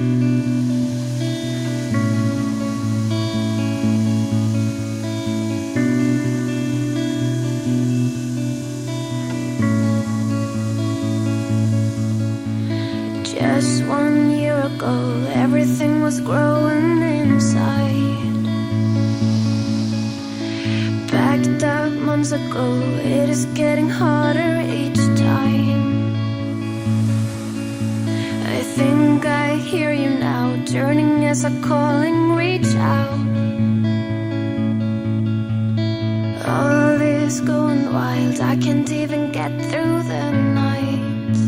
Just 1 year ago, everything was growing inside. Backed up months ago, it is getting harder each time. I think I hear you now, turning as a calling, reach out. All this going wild, I can't even get through the night.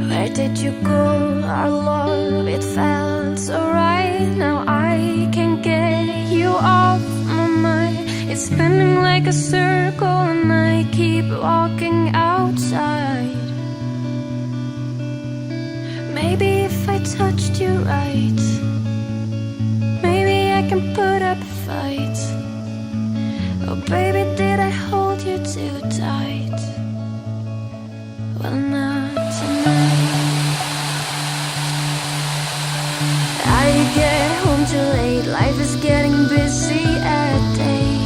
Where did you go, our love? It felt so right. Now I can't get you off my mind. It's spinning like a circle and I keep walking outside. Maybe if I touched you right, maybe I can put up a fight. Oh baby, did I hold you too tight? Well, not tonight. I get home too late, life is getting busy at day.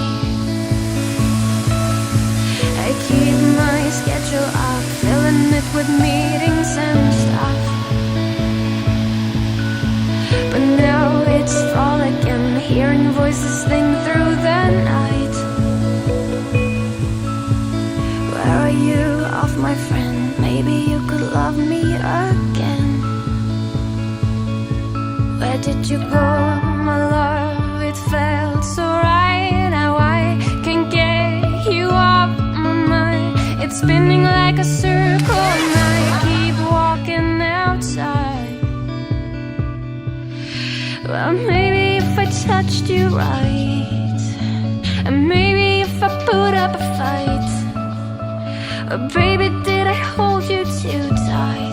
I keep my schedule up, filling it with meetings and stuff. But now it's fall again, hearing voices sing through the night. Where are you, off my friend? Maybe you could love me again. Where did you go, my love? It felt so right. Now I can't get you off my mind. It's spinning like a circle and I keep walking outside. Well, maybe if I touched you right, and maybe if I put up a fight. Oh baby, did I hold you too tight?